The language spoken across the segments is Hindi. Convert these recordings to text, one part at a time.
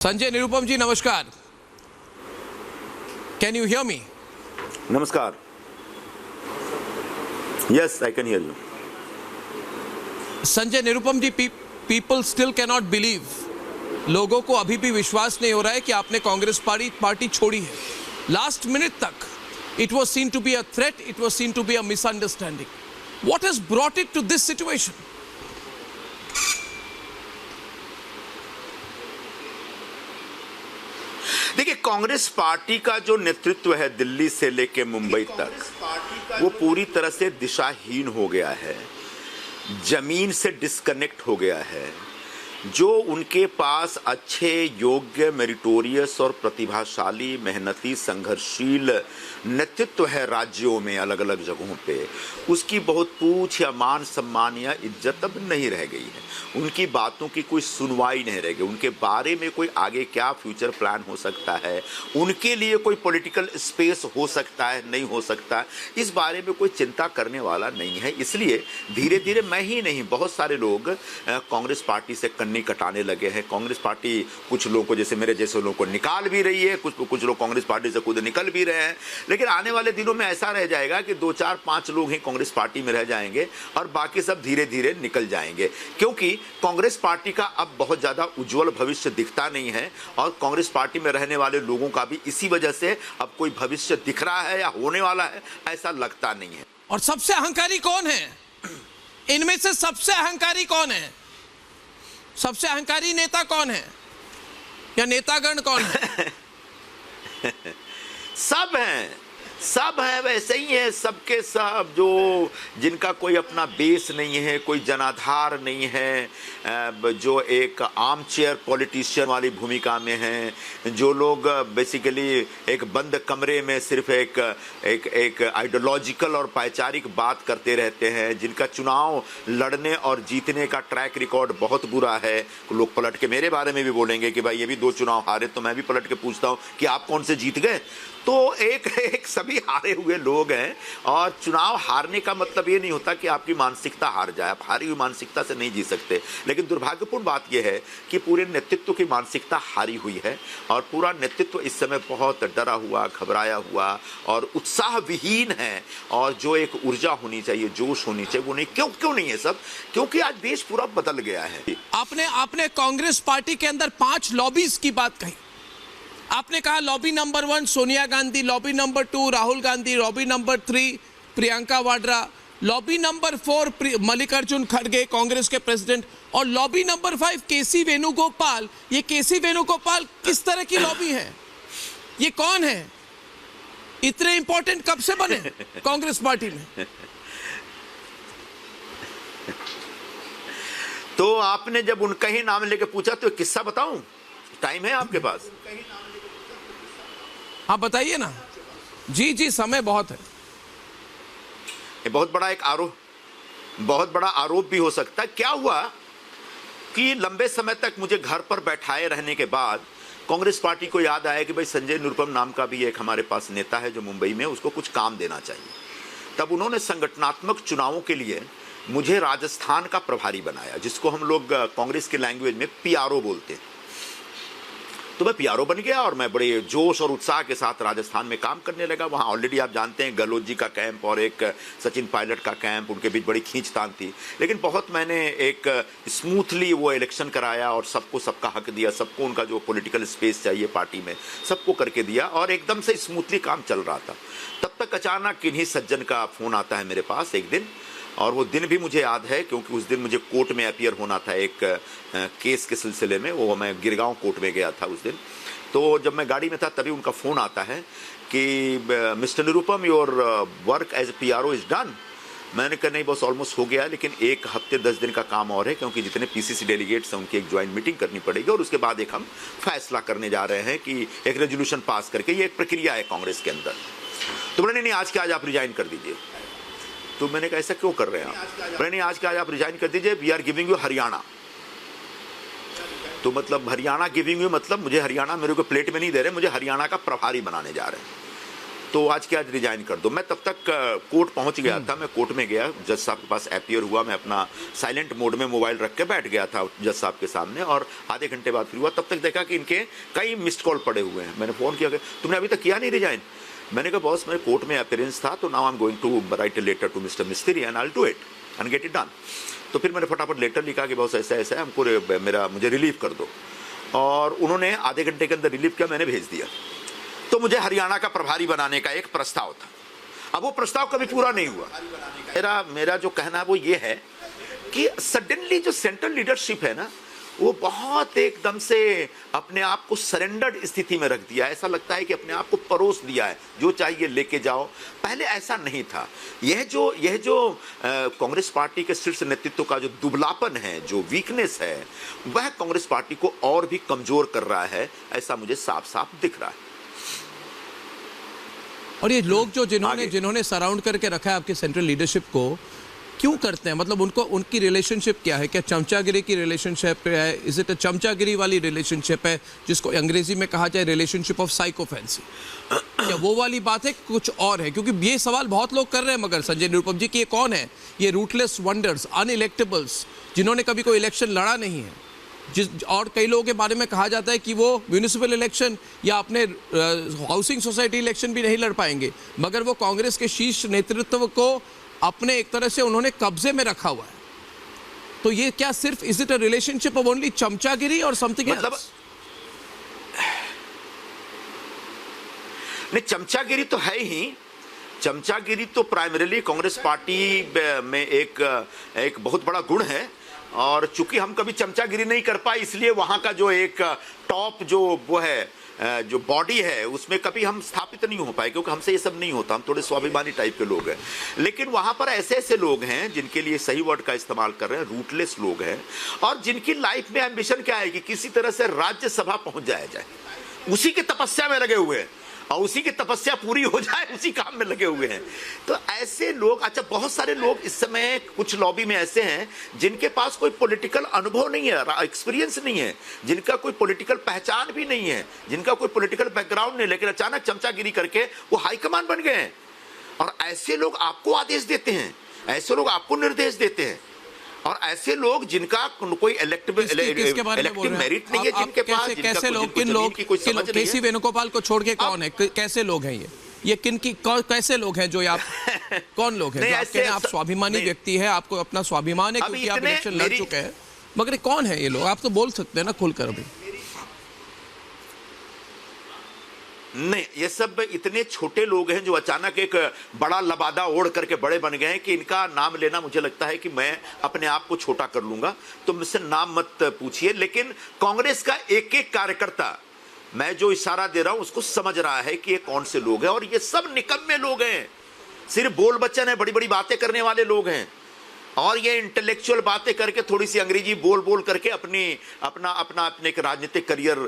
संजय निरुपम जी नमस्कार। Can you hear me? नमस्कार। Yes, I can hear you. Sanjay Nirupam ji, people still cannot believe, लोगों को अभी भी विश्वास नहीं हो रहा है कि आपने कांग्रेस पार्टी छोड़ी है। लास्ट मिनट तक it was seen to be a threat, it was seen to be a misunderstanding. What has brought it to this situation? देखिए, कांग्रेस पार्टी का जो नेतृत्व है दिल्ली से लेकर मुंबई तक, वो पूरी तरह से दिशाहीन हो गया है, जमीन से डिस्कनेक्ट हो गया है। जो उनके पास अच्छे, योग्य, मेरिटोरियस और प्रतिभाशाली, मेहनती, संघर्षशील नेतृत्व है राज्यों में अलग अलग जगहों पे, उसकी बहुत पूछ या मान सम्मान या इज्जत अब नहीं रह गई है। उनकी बातों की कोई सुनवाई नहीं रह गई। उनके बारे में कोई आगे क्या फ्यूचर प्लान हो सकता है, उनके लिए कोई पॉलिटिकल स्पेस हो सकता है, नहीं हो सकता, इस बारे में कोई चिंता करने वाला नहीं है। इसलिए धीरे धीरे मैं ही नहीं, बहुत सारे लोग कांग्रेस पार्टी से कन्नी कटाने लगे हैं। कांग्रेस पार्टी कुछ लोगों को, जैसे मेरे जैसे लोगों को निकाल भी रही है, कुछ लोग कांग्रेस पार्टी से खुद निकल भी रहे हैं। लेकिन आने वाले दिनों में ऐसा रह जाएगा कि 2, 4, 5 लोग ही कांग्रेस पार्टी में रह जाएंगे और बाकी सब धीरे धीरे निकल जाएंगे, क्योंकि कांग्रेस पार्टी का अब बहुत ज्यादा उज्जवल भविष्य दिखता नहीं है और कांग्रेस पार्टी में रहने वाले लोगों का भी इसी वजह से अब कोई भविष्य दिख रहा है या होने वाला है ऐसा लगता नहीं है। और सबसे अहंकारी कौन है इनमें से? सबसे अहंकारी कौन है? सबसे अहंकारी नेता कौन है या नेतागण कौन है? सब हैं, वैसे ही है सबके सब, जो जिनका कोई अपना बेस नहीं है, कोई जनाधार नहीं है, जो एक आर्म चेयर पॉलिटिशियन वाली भूमिका में हैं, जो लोग बेसिकली एक बंद कमरे में सिर्फ एक आइडियोलॉजिकल और पायचारिक बात करते रहते हैं, जिनका चुनाव लड़ने और जीतने का ट्रैक रिकॉर्ड बहुत बुरा है। लोग पलट के मेरे बारे में भी बोलेंगे कि भाई ये भी 2 चुनाव हारे, तो मैं भी पलट के पूछता हूँ कि आप कौन से जीत गए? तो एक सभी हारे हुए लोग हैं। और चुनाव हारने का मतलब ये नहीं होता कि आपकी मानसिकता हार जाए, आप हारी हुई मानसिकता से नहीं जी सकते। लेकिन दुर्भाग्यपूर्ण बात यह है कि पूरे नेतृत्व की मानसिकता हारी हुई है और पूरा नेतृत्व इस समय बहुत डरा हुआ, घबराया हुआ और उत्साह विहीन है। और जो एक ऊर्जा होनी चाहिए, जोश होनी चाहिए, वो नहीं। क्यों नहीं है सब? क्योंकि आज देश पूरा बदल गया है। आपने कांग्रेस पार्टी के अंदर 5 लॉबीज की बात कही। आपने कहा lobby number 1 Sonia Gandhi, lobby number 2 Rahul Gandhi, lobby number 3 Priyanka Vadra, lobby number 4 Mallikarjun खड़गे कांग्रेस के प्रेसिडेंट, और लॉबी नंबर 5 केसी वेणुगोपाल। ये केसी वेणुगोपाल किस तरह की लॉबी है? ये कौन है? इतने इंपॉर्टेंट कब से बने कांग्रेस पार्टी में? तो आपने जब उनका ही नाम लेके पूछा तो एक किस्सा बताऊं? टाइम है आपके पास? हाँ बताइए ना। जी समय बहुत है। ये बहुत बड़ा आरोप भी हो सकता है। क्या हुआ कि लंबे समय तक मुझे घर पर बैठाए रहने के बाद कांग्रेस पार्टी को याद आया कि भाई संजय निरुपम नाम का भी एक हमारे पास नेता है जो मुंबई में, उसको कुछ काम देना चाहिए। तब उन्होंने संगठनात्मक चुनावों के लिए मुझे राजस्थान का प्रभारी बनाया, जिसको हम लोग कांग्रेस के लैंग्वेज में पीआरओ बोलते हैं। तो मैं पीआरओ बन गया और मैं बड़े जोश और उत्साह के साथ राजस्थान में काम करने लगा। वहाँ ऑलरेडी आप जानते हैं गहलोत जी का कैंप और एक सचिन पायलट का कैंप, उनके बीच बड़ी खींचतान थी। लेकिन बहुत मैंने एक स्मूथली वो इलेक्शन कराया और सबको सबका हक दिया, सबको उनका जो पॉलिटिकल स्पेस चाहिए पार्टी में सबको करके दिया और एकदम से स्मूथली काम चल रहा था। तब तक अचानक किन्हीं सज्जन का फ़ोन आता है मेरे पास एक दिन, और वो दिन भी मुझे याद है क्योंकि उस दिन मुझे कोर्ट में अपीयर होना था एक केस के सिलसिले में। वो मैं गिरगांव कोर्ट में गया था उस दिन। तो जब मैं गाड़ी में था तभी उनका फ़ोन आता है कि mister Nirupam, your work as a PRO is done. मैंने कहा नहीं बस ऑलमोस्ट हो गया, लेकिन 1 हफ्ते 10 दिन का काम और है, क्योंकि जितने पीसीसी डेलीगेट्स हैं उनकी एक ज्वाइंट मीटिंग करनी पड़ेगी और उसके बाद एक हम फैसला करने जा रहे हैं कि एक रेजोल्यूशन पास करके, ये एक प्रक्रिया है कांग्रेस के अंदर। तो मैंने नहीं, आज के आज आप रिजाइन कर दीजिए। तो मैंने कहा ऐसा क्यों कर रहे हैं आप? मैंने आज के आज आप रिजाइन कर दीजिए, we are giving you Haryana. तो मतलब हरियाणा गिविंग यू मतलब मुझे हरियाणा मेरे को प्लेट में नहीं दे रहे, मुझे हरियाणा का प्रभारी बनाने जा रहे हैं। तो आज के आज रिजाइन कर दो। मैं तब तक कोर्ट पहुंच गया था, मैं कोर्ट में गया, जज साहब के पास अपीयर हुआ, मैं अपना साइलेंट मोड में मोबाइल रख के बैठ गया था जज साहब के सामने, और आधे घंटे बाद फिर हुआ। तब तक देखा कि इनके कई मिस्ड कॉल पड़े हुए हैं। मैंने फ़ोन किया कि तुमने अभी तक किया नहीं रिजाइन। मैंने कहा बॉस मेरे कोर्ट में अपीयरेंस था, तो now I am going to write a letter to mister Mistry and I will do it and get it done. तो फिर मैंने फटाफट लेटर लिखा कि बॉस ऐसा ऐसा है, हमको मुझे रिलीव कर दो, और उन्होंने आधे घंटे के अंदर रिलीव किया, मैंने भेज दिया। तो मुझे हरियाणा का प्रभारी बनाने का एक प्रस्ताव था। अब वो प्रस्ताव कभी पूरा नहीं हुआ। मेरा जो कहना है वो ये है कि सडनली जो सेंट्रल लीडरशिप है ना, वो बहुत एकदम से अपने आप को सरेंडर्ड स्थिति में रख दिया है। ऐसा लगता है कि अपने आप को परोस दिया है, जो चाहिए लेके जाओ। पहले ऐसा नहीं था। यह जो कांग्रेस पार्टी के शीर्ष नेतृत्व का जो दुबलापन है, जो वीकनेस है, वह कांग्रेस पार्टी को और भी कमजोर कर रहा है, ऐसा मुझे साफ साफ दिख रहा है। और ये लोग जो जिन्होंने सराउंड करके रखा है आपके सेंट्रल लीडरशिप को, क्यों करते हैं? मतलब उनकी रिलेशनशिप क्या है? क्या चमचागिरी की रिलेशनशिप है? इज इट अ चमचागिरी वाली रिलेशनशिप है, जिसको अंग्रेजी में कहा जाए रिलेशनशिप ऑफ साइकोफेंसी? क्या वो वाली बात है, कुछ और है? क्योंकि ये सवाल बहुत लोग कर रहे हैं, मगर संजय निरुपम जी, कि ये कौन है? ये रूटलेस वंडर्स, अनइलेक्टेबल्स, जिन्होंने कभी कोई इलेक्शन लड़ा नहीं है, और कई लोगों के बारे में कहा जाता है कि वो म्यूनिसिपल इलेक्शन या अपने हाउसिंग सोसाइटी इलेक्शन भी नहीं लड़ पाएंगे, मगर वो कांग्रेस के शीर्ष नेतृत्व को अपने एक तरह से उन्होंने कब्जे में रखा हुआ है। तो ये क्या सिर्फ is it a relationship of only चमचागिरी और समथिंग एल्स? नहीं, चमचागिरी तो है ही। चमचागिरी तो प्राइमरीली कांग्रेस पार्टी में एक बहुत बड़ा गुण है, और चूंकि हम कभी चमचागिरी नहीं कर पाए, इसलिए वहां का जो एक टॉप जो वो है, जो बॉडी है, उसमें कभी हम स्थापित नहीं हो पाए, क्योंकि हमसे ये सब नहीं होता। हम थोड़े स्वाभिमानी टाइप के लोग हैं। लेकिन वहां पर ऐसे ऐसे लोग हैं जिनके लिए सही वर्ड का इस्तेमाल कर रहे हैं, रूटलेस लोग हैं, और जिनकी लाइफ में एम्बिशन क्या है कि किसी तरह से राज्यसभा पहुंच जाया जाए। उसी की तपस्या में लगे हुए हैं, और उसी की तपस्या पूरी हो जाए उसी काम में लगे हुए हैं। तो ऐसे लोग, अच्छा बहुत सारे लोग इस समय कुछ लॉबी में ऐसे हैं जिनके पास कोई पॉलिटिकल अनुभव नहीं है, एक्सपीरियंस नहीं है, जिनका कोई पॉलिटिकल पहचान भी नहीं है, जिनका कोई पॉलिटिकल बैकग्राउंड नहीं, लेकिन अचानक चमचागिरी करके वो हाईकमान बन गए हैं। और ऐसे लोग आपको आदेश देते हैं, ऐसे लोग आपको निर्देश देते हैं, और ऐसे लोग जिनका कोई इलेक्टिव मेरिट नहीं है, जिनके पास कैसे लोग, किन लोग, केसी वेणुगोपाल को छोड़ के कौन है, कैसे लोग हैं ये कैसे लोग हैं जो आप कौन लोग हैं जो आप कह रहे हैं आप स्वाभिमानी व्यक्ति है, आपको अपना स्वाभिमान है क्योंकि आप इलेक्शन लड़ चुके हैं, मगर कौन है ये लोग? आप तो बोल सकते हैं ना खुलकर अभी। नहीं, ये सब इतने छोटे लोग हैं जो अचानक एक बड़ा लबादा ओढ़ करके बड़े बन गए हैं कि इनका नाम लेना मुझे लगता है कि मैं अपने आप को छोटा कर लूंगा, तो मुझसे नाम मत पूछिए। लेकिन कांग्रेस का एक एक कार्यकर्ता, मैं जो इशारा दे रहा हूं उसको समझ रहा है कि ये कौन से लोग हैं, और ये सब निकम्मे लोग हैं, सिर्फ बोल बच्चन है, बड़ी बड़ी बातें करने वाले लोग हैं, और ये इंटेलेक्चुअल बातें करके थोड़ी सी अंग्रेजी बोल बोल करके अपना एक राजनीतिक करियर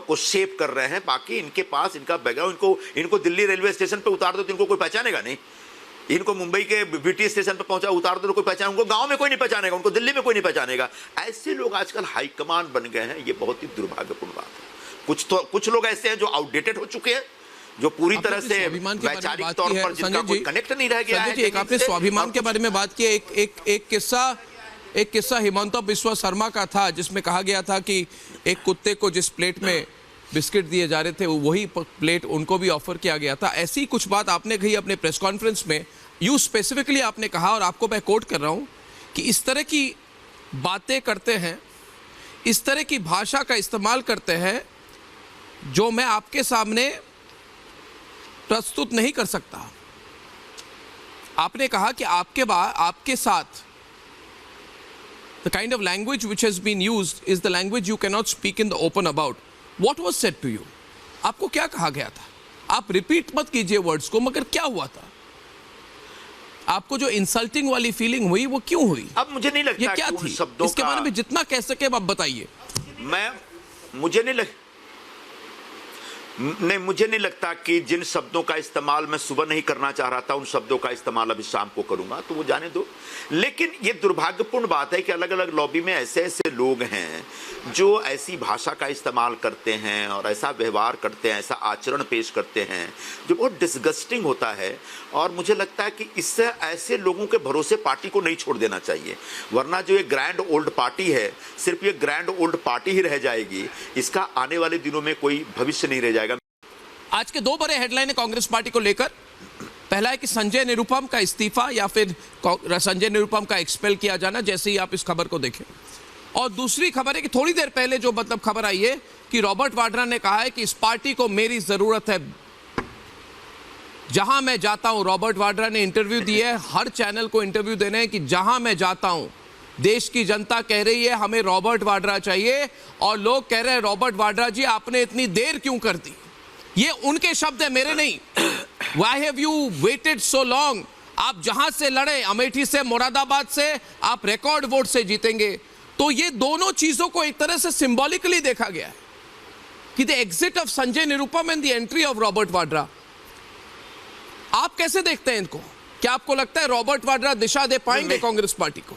को शेप कर रहे हैं। बाकी इनके पास इनका बैकग्राउंड, इनको दिल्ली रेलवे स्टेशन पे उतार दो तो इनको कोई पहचानेगा नहीं, इनको मुंबई के बीटी स्टेशन पे पहुंचा उतार दो तो कोई पहचान, उनको गांव में कोई नहीं पहचानेगा, उनको दिल्ली में कोई नहीं पहचानेगा। ऐसे लोग आजकल हाईकमान बन गए हैं, ये बहुत ही दुर्भाग्यपूर्ण बात है। कुछ लोग ऐसे हैं जो आउटडेटेड हो चुके हैं, जो पूरी तरह से वैचारिक तौर पर जिनका कोई कनेक्ट नहीं रह गया है। एक आपने स्वाभिमान के बारे में बात की, एक किस्सा हिमंता बिस्वा शर्मा का था, जिसमें कहा गया था कि एक कुत्ते को जिस प्लेट में बिस्किट दिए जा रहे थे वही प्लेट उनको भी ऑफर किया गया था। ऐसी कुछ बात आपने कही अपने प्रेस कॉन्फ्रेंस में। यू स्पेसिफिकली आपने कहा, और आपको मैं कोट कर रहा हूं, कि इस तरह की बातें करते हैं, इस तरह की भाषा का इस्तेमाल करते हैं जो मैं आपके सामने प्रस्तुत नहीं कर सकता। आपने कहा कि आपके साथ the kind of language which has been used is the language you cannot speak in the open about. What was said to you? आपको क्या कहा गया था? आप रिपीट मत कीजिए वर्ड्स को, मगर क्या हुआ था? आपको जो इंसल्टिंग वाली फीलिंग हुई वो क्यों हुई? अब मुझे नहीं लगता ये क्या थी? इसके बारे में जितना कह सके आप बताइए। नहीं, मुझे नहीं लगता कि जिन शब्दों का इस्तेमाल मैं सुबह नहीं करना चाह रहा था उन शब्दों का इस्तेमाल अभी शाम को करूंगा, तो वो जाने दो। लेकिन ये दुर्भाग्यपूर्ण बात है कि अलग अलग लॉबी में ऐसे ऐसे लोग हैं जो ऐसी भाषा का इस्तेमाल करते हैं और ऐसा व्यवहार करते हैं, ऐसा आचरण पेश करते हैं जो बहुत डिस्गस्टिंग होता है। और मुझे लगता है कि इससे ऐसे लोगों के भरोसे पार्टी को नहीं छोड़ देना चाहिए, वरना जो ये ग्रैंड ओल्ड पार्टी है सिर्फ ये ग्रैंड ओल्ड पार्टी ही रह जाएगी, इसका आने वाले दिनों में कोई भविष्य नहीं रह जाएगा। आज के दो बड़े हेडलाइन है कांग्रेस पार्टी को लेकर। पहला है कि संजय निरुपम का इस्तीफा या फिर संजय निरुपम का एक्सपेल किया जाना, जैसे ही आप इस खबर को देखें। और दूसरी खबर है कि थोड़ी देर पहले जो खबर आई है कि रॉबर्ट वाड्रा ने कहा है कि इस पार्टी को मेरी जरूरत है, जहां मैं जाता हूं। रॉबर्ट वाड्रा ने इंटरव्यू दिए है, हर चैनल को इंटरव्यू देने हैं कि जहां मैं जाता हूं देश की जनता कह रही है हमें रॉबर्ट वाड्रा चाहिए, और लोग कह रहे हैं रॉबर्ट वाड्रा जी आपने इतनी देर क्यों कर दी। ये उनके शब्द है, मेरे नहीं। Why have you waited so long? आप जहां से लड़े, अमेठी से, मुरादाबाद से, आप रिकॉर्ड वोट से जीतेंगे। तो ये दोनों चीजों को एक तरह से सिंबॉलिकली देखा गया है कि the exit of Sanjay Nirupam and the entry of Robert Vadra. आप कैसे देखते हैं इनको? क्या आपको लगता है रॉबर्ट वाड्रा दिशा दे पाएंगे कांग्रेस पार्टी को?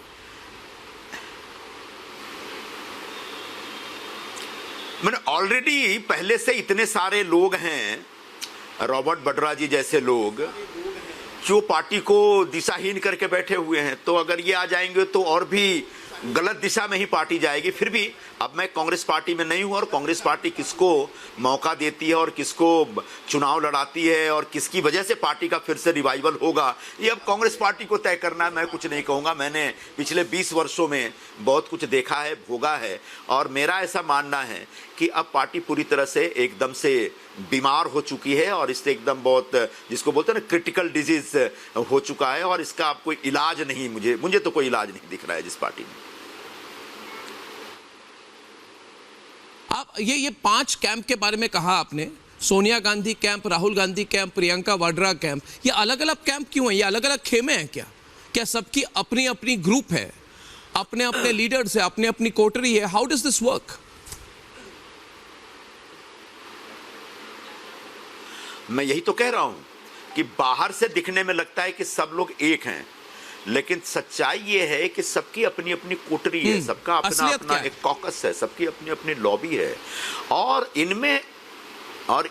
मैंने ऑलरेडी पहले से इतने सारे लोग हैं, रॉबर्ट वाड्रा जी जैसे लोग जो पार्टी को दिशाहीन करके बैठे हुए हैं, तो अगर ये आ जाएंगे तो और भी गलत दिशा में ही पार्टी जाएगी। फिर भी अब मैं कांग्रेस पार्टी में नहीं हूं, और कांग्रेस पार्टी किसको मौका देती है और किसको चुनाव लड़ाती है और किसकी वजह से पार्टी का फिर से रिवाइवल होगा, ये अब कांग्रेस पार्टी को तय करना है। मैं कुछ नहीं कहूंगा। मैंने पिछले 20 वर्षों में बहुत कुछ देखा है, भोगा है, और मेरा ऐसा मानना है कि अब पार्टी पूरी तरह से एकदम से बीमार हो चुकी है और इससे एकदम बहुत, जिसको बोलते हैं ना, क्रिटिकल डिजीज हो चुका है, और इसका अब कोई इलाज नहीं, मुझे तो कोई इलाज नहीं दिख रहा है जिस पार्टी में। आप ये 5 कैंप के बारे में कहा आपने, Sonia Gandhi camp, Rahul Gandhi camp, Priyanka Vadra camp, ये अलग अलग कैंप क्यों है? ये अलग अलग खेमे हैं क्या? क्या सबकी अपनी अपनी ग्रुप है, अपने अपने लीडर्स है, अपने अपनी कोटरी है? How does this work? मैं यही तो कह रहा हूं कि बाहर से दिखने में लगता है कि सब लोग एक हैं, लेकिन सच्चाई ये है कि सबकी अपनी अपनी कोटरी है, सबका अपना अपना एक कॉकस है, सबकी अपनी अपनी लॉबी है, और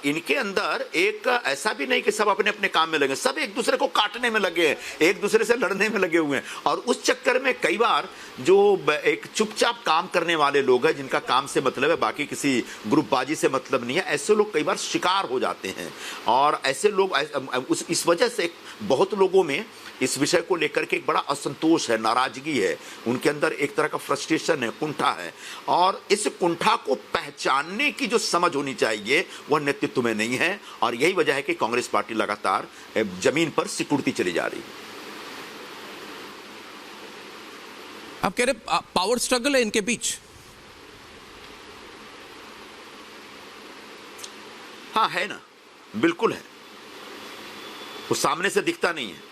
इनके अंदर एक ऐसा भी नहीं कि सब अपने अपने काम में लगे, सब एक दूसरे को काटने में लगे हैं, एक दूसरे से लड़ने में लगे हुए हैं। और उस चक्कर में कई बार जो एक चुपचाप काम करने वाले लोग हैं, जिनका काम से मतलब है, बाकी किसी ग्रुपबाजी से मतलब नहीं है, ऐसे लोग कई बार शिकार हो जाते हैं। और ऐसे लोग इस वजह से बहुत लोगों में इस विषय को लेकर के एक बड़ा असंतोष है, नाराजगी है, उनके अंदर एक तरह का फ्रस्ट्रेशन है, कुंठा है, और इस कुंठा को पहचानने की जो समझ होनी चाहिए वह नेतृत्व में नहीं है। और यही वजह है कि कांग्रेस पार्टी लगातार जमीन पर सिकुड़ती चली जा रही है। आप कह रहे पावर स्ट्रगल है इनके बीच? हाँ, है ना, बिल्कुल है। वो सामने से दिखता नहीं है,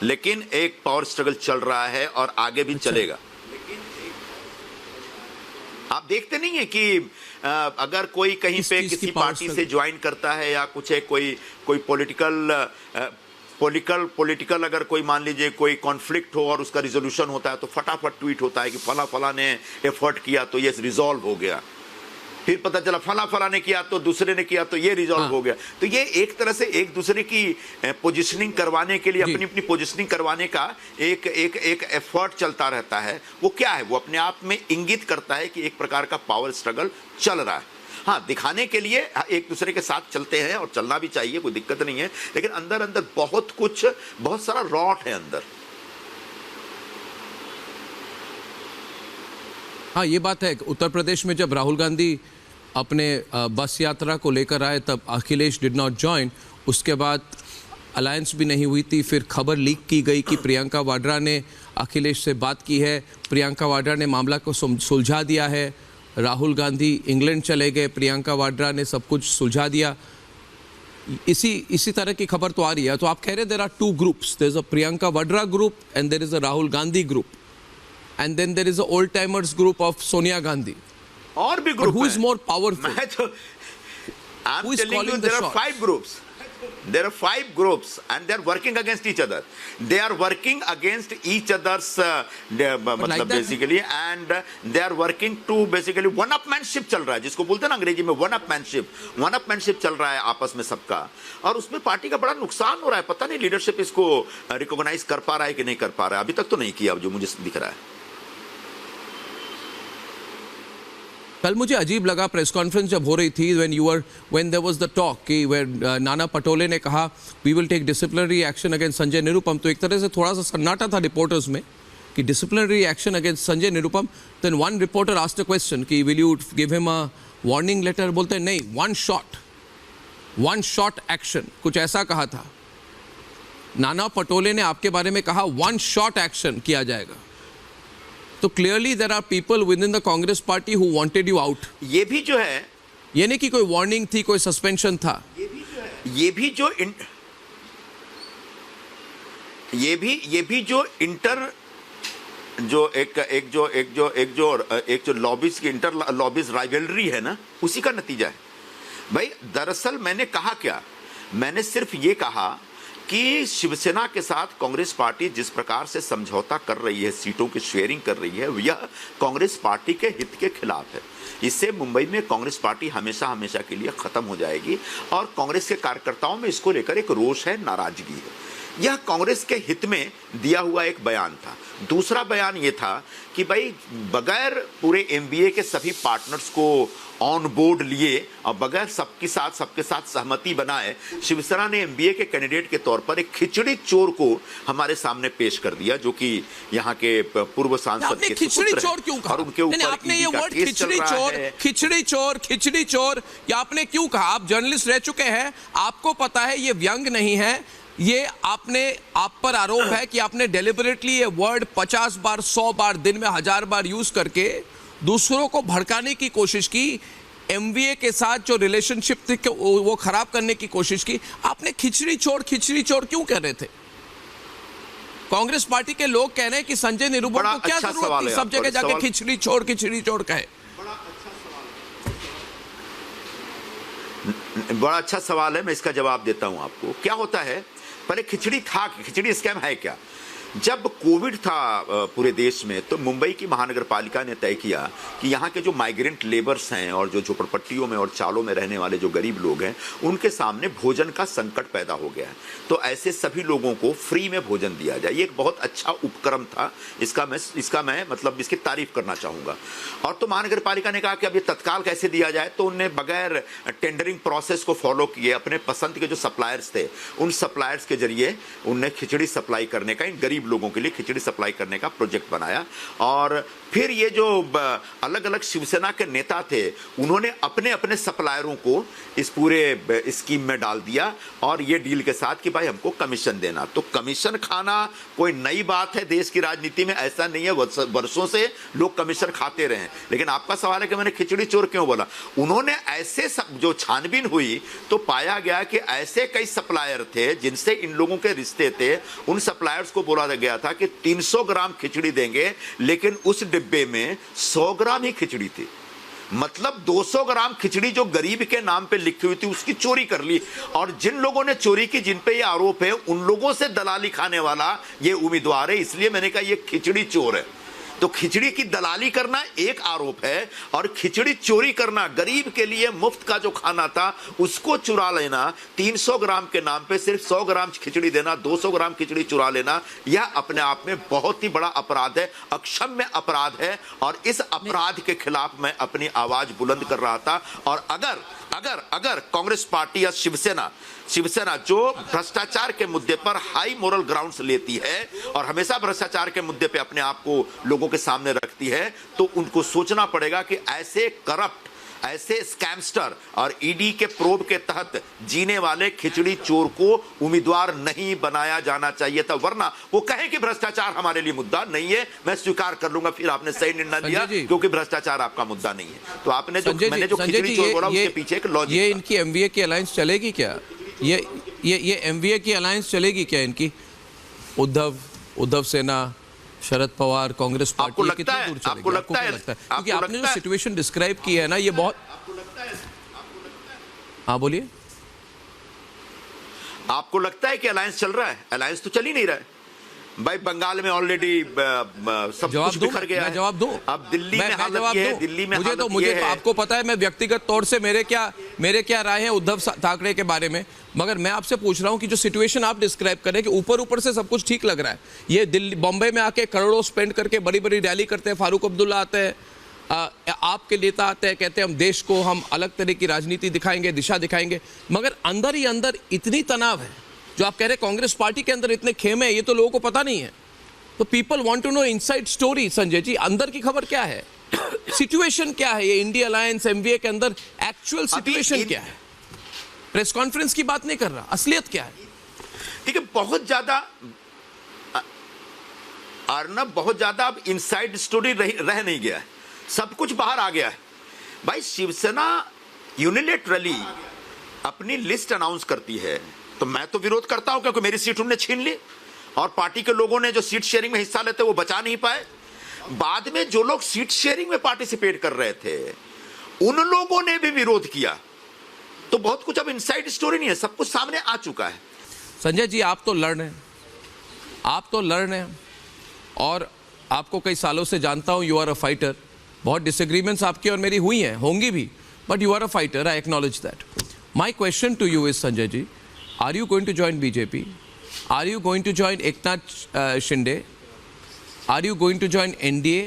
लेकिन एक पावर स्ट्रगल चल रहा है और आगे भी चलेगा। आप देखते नहीं है कि अगर कोई कहीं पे किसी पार्टी से ज्वाइन करता है या कुछ है, कोई पॉलिटिकल अगर कोई मान लीजिए कोई कॉन्फ्लिक्ट हो और उसका रिजोल्यूशन होता है, तो फटाफट ट्वीट होता है कि फला ने एफर्ट किया तो ये रिजॉल्व हो गया। फिर पता चला फला ने किया तो दूसरे ने किया तो ये रिजॉल्व हो गया। तो ये एक तरह से एक दूसरे की पोजीशनिंग करवाने के लिए, अपनी अपनी पोजीशनिंग करवाने का एक एफर्ट चलता रहता है। वो क्या है? वो अपने आप में इंगित करता है कि एक प्रकार का पावर स्ट्रगल चल रहा है। हाँ, दिखाने के लिए एक दूसरे के साथ चलते हैं और चलना भी चाहिए, कोई दिक्कत नहीं है, लेकिन अंदर अंदर बहुत सारा रॉट है अंदर। हाँ, ये बात है। उत्तर प्रदेश में जब राहुल गांधी अपने बस यात्रा को लेकर आए तब अखिलेश डिड नॉट जॉइन, उसके बाद अलायंस भी नहीं हुई थी। फिर खबर लीक की गई कि प्रियंका वाड्रा ने अखिलेश से बात की है, प्रियंका वाड्रा ने मामला को सुलझा दिया है, राहुल गांधी इंग्लैंड चले गए, प्रियंका वाड्रा ने सब कुछ सुलझा दिया। इसी तरह की खबर तो आ रही है। तो आप कह रहे there are 2 groups, there is a Priyanka Vadra group and there is a Rahul Gandhi group, and then there is a old timers group of Sonia Gandhi. और भी group who is more powerful? I'm Who is telling you, calling the there are shots? 5 groups. There are 5 groups, and they are working against each other. They are working against each other's, मतलब that- basically, and they are working to basically one-upmanship चल रहा है, जिसको बोलते हैं ना अंग्रेजी में one-upmanship चल रहा है आपस में सबका, और उसमें पार्टी का बड़ा नुकसान हो रहा है. पता नहीं लीडरशिप इसको रिकॉग्नाइज कर पा रहा है कि नहीं कर पा रहा है. अभी तक तो नहीं किया, जो मुझे दिख रहा है. कल मुझे अजीब लगा प्रेस कॉन्फ्रेंस जब हो रही थी when there was the talk कि नाना पटोले ने कहा we will take disciplinary action against Sanjay Nirupam, तो एक तरह से थोड़ा सा सन्नाटा था रिपोर्टर्स में कि disciplinary action against Sanjay Nirupam. Then one reporter asked a question कि will you give him a warning letter, बोलते हैं नहीं, वन शॉट एक्शन, कुछ ऐसा कहा था. नाना पटोले ने आपके बारे में कहा वन शॉट एक्शन किया जाएगा. तो clearly there are people within the Congress party who wanted you out. ये भी जो है, ये नहीं कि कोई वार्निंग थी, कोई सस्पेंशन था. ये भी जो इंटर जो लॉबीज की इंटर लॉबीज राइवलरी है ना, उसी का नतीजा है भाई. दरअसल मैंने कहा क्या, मैंने सिर्फ ये कहा कि शिवसेना के साथ कांग्रेस पार्टी जिस प्रकार से समझौता कर रही है, सीटों की शेयरिंग कर रही है, यह कांग्रेस पार्टी के हित के खिलाफ है. इससे मुंबई में कांग्रेस पार्टी हमेशा के लिए खत्म हो जाएगी, और कांग्रेस के कार्यकर्ताओं में इसको लेकर एक रोष है, नाराजगी है. यह कांग्रेस के हित में दिया हुआ एक बयान था. दूसरा बयान यह था कि भाई बगैर पूरे एमबीए के सभी पार्टनर्स को ऑन बोर्ड लिए और बगैर सबके साथ सहमति बनाए, शिवसेना ने एमबीए के कैंडिडेट के तौर पर एक खिचड़ी चोर को हमारे सामने पेश कर दिया, जो कि यहाँ के पूर्व सांसद के खिचड़ी चोर क्यों कहा? और उनके ऊपर आपने ये वर्ड खिचड़ी चोर या आपने क्यों कहा? आप जर्नलिस्ट रह चुके हैं, आपको पता है ये व्यंग नहीं है. ये आप पर आरोप है कि आपने डेलिबरेटली ये वर्ड 50 बार 100 बार दिन में 1000 बार यूज करके दूसरों को भड़काने की कोशिश की, एमवीए के साथ जो रिलेशनशिप थी वो खराब करने की कोशिश की. आपने खिचड़ी चोर क्यों कह रहे थे? कांग्रेस पार्टी के लोग कह रहे हैं कि संजय निरुपम को क्या जरूरत थी सब जगह जाके खिचड़ी चोर कहे. बड़ा अच्छा सवाल है, मैं इसका जवाब देता हूं आपको. क्या होता है, पहले खिचड़ी स्कैम है क्या? जब कोविड था पूरे देश में, तो मुंबई की महानगर पालिका ने तय किया कि यहाँ के जो माइग्रेंट लेबर्स हैं और जो झोपड़पट्टियों में और चालों में रहने वाले जो गरीब लोग हैं, उनके सामने भोजन का संकट पैदा हो गया है. तो ऐसे सभी लोगों को फ्री में भोजन दिया जाए. ये एक बहुत अच्छा उपक्रम था. इसका मैं मतलब इसकी तारीफ करना चाहूँगा. और तो महानगर पालिका ने कहा कि अब ये तत्काल कैसे दिया जाए, तो उनने बगैर टेंडरिंग प्रोसेस को फॉलो किए अपने पसंद के जो सप्लायर्स थे, उन सप्लायर्स के जरिए उनने खिचड़ी सप्लाई करने का, इन गरीब लोगों के लिए खिचड़ी सप्लाई करने का प्रोजेक्ट बनाया. और फिर ये जो अलग अलग शिवसेना के नेता थे, उन्होंने अपने सप्लायरों को इस पूरे स्कीम में डाल दिया, और ये डील के साथ कि भाई हमको कमीशन देना. तो कमीशन खाना कोई नई बात है देश की राजनीति में, ऐसा नहीं है. वर्षों से लोग कमीशन खाते रहे. लेकिन आपका सवाल है कि मैंने खिचड़ी चोर क्यों बोला. उन्होंने ऐसे जो छानबीन हुई तो पाया गया कि ऐसे कई सप्लायर थे जिनसे इन लोगों के रिश्ते थे. उन सप्लायर्स को बोला गया था कि 300 ग्राम खिचड़ी देंगे, लेकिन उस डिब्बे में 100 ग्राम ही खिचड़ी थी. मतलब 200 ग्राम खिचड़ी जो गरीब के नाम पे लिखी हुई थी उसकी चोरी कर ली. और जिन लोगों ने चोरी की, जिन पे ये आरोप है, उन लोगों से दलाली खाने वाला ये उम्मीदवार है. इसलिए मैंने कहा ये खिचड़ी चोर है. तो खिचड़ी की दलाली करना एक आरोप है, और खिचड़ी चोरी करना, गरीब के लिए मुफ्त का जो खाना था उसको चुरा लेना, 300 ग्राम के नाम पे सिर्फ 100 ग्राम खिचड़ी देना, 200 ग्राम खिचड़ी चुरा लेना, यह अपने आप में बहुत ही बड़ा अपराध है, अक्षम्य अपराध है. और इस अपराध के खिलाफ मैं अपनी आवाज बुलंद कर रहा था. और अगर कांग्रेस पार्टी या शिवसेना जो भ्रष्टाचार के मुद्दे पर हाई मोरल ग्राउंड्स लेती है और हमेशा भ्रष्टाचार के मुद्दे पे अपने आप को लोगों के सामने रखती है, तो उनको सोचना पड़ेगा कि ऐसे करप्ट, ऐसे स्कैमस्टर और ईडी के प्रोब के तहत जीने वाले खिचड़ी चोर को उम्मीदवार नहीं बनाया जाना चाहिए था. वरना वो कहे कि भ्रष्टाचार हमारे लिए मुद्दा नहीं है, मैं स्वीकार कर लूंगा, फिर आपने सही निर्णय लिया क्योंकि भ्रष्टाचार आपका मुद्दा नहीं है. तो आपने जो मैंने जो खिचड़ी चोर बोला उसके पीछे एक लॉजिक. ये इनकी एमवीए की अलायंस चलेगी क्या? ये एमवीए की अलायंस चलेगी क्या इनकी? उद्धव सेना, शरद पवार, कांग्रेस पार्टी, कितनी दूर चलेगी? आपको लगता है? क्योंकि आपने जो सिचुएशन डिस्क्राइब की है ना, ये बहुत हाँ बोलिए। आपको लगता है कि अलायंस चल रहा है? अलायंस तो चल ही नहीं रहा है भाई। बंगाल में ऑलरेडी सब कुछ बिखर गया है। जवाब दूं? अब दिल्ली में मैं हालत जवाब ये है, दूं? दिल्ली में मुझे हालत तो ये है। आपको पता है मैं व्यक्तिगत तौर से मेरे क्या राय है उद्धव ठाकरे के बारे में, मगर मैं आपसे पूछ रहा हूं कि जो सिचुएशन आप डिस्क्राइब कर रहे हैं कि ऊपर से सब कुछ ठीक लग रहा है, ये दिल्ली बॉम्बे में आके करोड़ों स्पेंड करके बड़ी बड़ी रैली करते हैं, फारूक अब्दुल्ला आते हैं, आपके नेता आते हैं, कहते हैं हम देश को हम अलग तरह की राजनीति दिखाएंगे, दिशा दिखाएंगे, मगर अंदर ही अंदर इतनी तनाव है। जो आप कह रहे हैं कांग्रेस पार्टी के अंदर इतने खेमे हैं, ये तो लोगों को पता नहीं है। तो people want to know inside story. Sanjay ji, अंदर की खबर क्या है, सिचुएशन क्या है, ये इंडिया अलायंस एमवीए के अंदर एक्चुअल सिचुएशन क्या है? प्रेस कॉन्फ्रेंस की बात नहीं कर रहा, असलियत क्या है? ठीक है, बहुत ज्यादा अर्नब, बहुत ज्यादा अब इनसाइड स्टोरी रह नहीं गया है, सब कुछ बाहर आ गया है भाई। शिवसेना यूनिलेटरली अपनी लिस्ट अनाउंस करती है तो मैं तो विरोध करता हूं, क्योंकि मेरी सीट उन्होंने छीन ली और पार्टी के लोगों ने जो सीट शेयरिंग में हिस्सा लेते वो बचा नहीं पाए। बाद में जो लोग सीट शेयरिंग में पार्टिसिपेट कर रहे थे उन लोगों ने भी विरोध किया। तो बहुत कुछ अब इनसाइड स्टोरी नहीं है, सब कुछ सामने आ चुका है। संजय जी, आप तो लड़ रहे हैं और आपको कई सालों से जानता हूं, यू आर अ फाइटर। बहुत डिसएग्रीमेंट्स आपकी और मेरी हुई हैं, होंगी भी, but you are a fighter, I acknowledge that. My question to you is, Sanjay ji, are you going to join BJP? Are you going to join Eknath Shinde? Are you going to join NDA?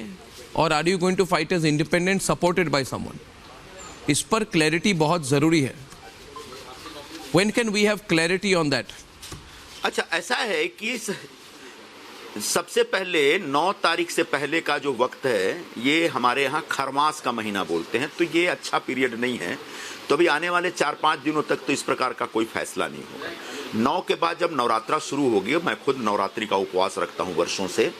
Or are you going to fight as independent supported by someone? इस पर क्लैरिटी बहुत ज़रूरी है। When can we have clarity on that? अच्छा, ऐसा है कि सबसे पहले 9 तारीख से पहले का जो वक्त है, ये हमारे यहाँ खरमास का महीना बोलते हैं, तो ये अच्छा पीरियड नहीं है। तो अभी आने वाले 4-5 दिनों तक तो इस प्रकार का कोई फैसला नहीं होगा। 9 के बाद जब नवरात्रा शुरू होगी, मैं खुद नवरात्रि का उपवास रखता हूं वर्षों से,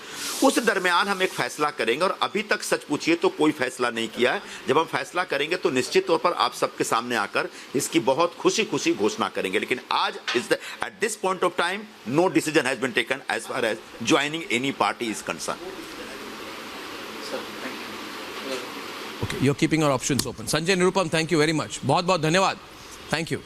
उस दरमियान हम एक फैसला करेंगे। और अभी तक सच पूछिए तो कोई फैसला नहीं किया है। जब हम फैसला करेंगे तो निश्चित तौर पर आप सबके सामने आकर इसकी बहुत खुशी घोषणा करेंगे। लेकिन आज at this point of time no decision has been taken as far as joining any party is concern. Okay, you're keeping our options open. Sanjay Nirupam, thank you very much. बहुत बहुत धन्यवाद. Thank you.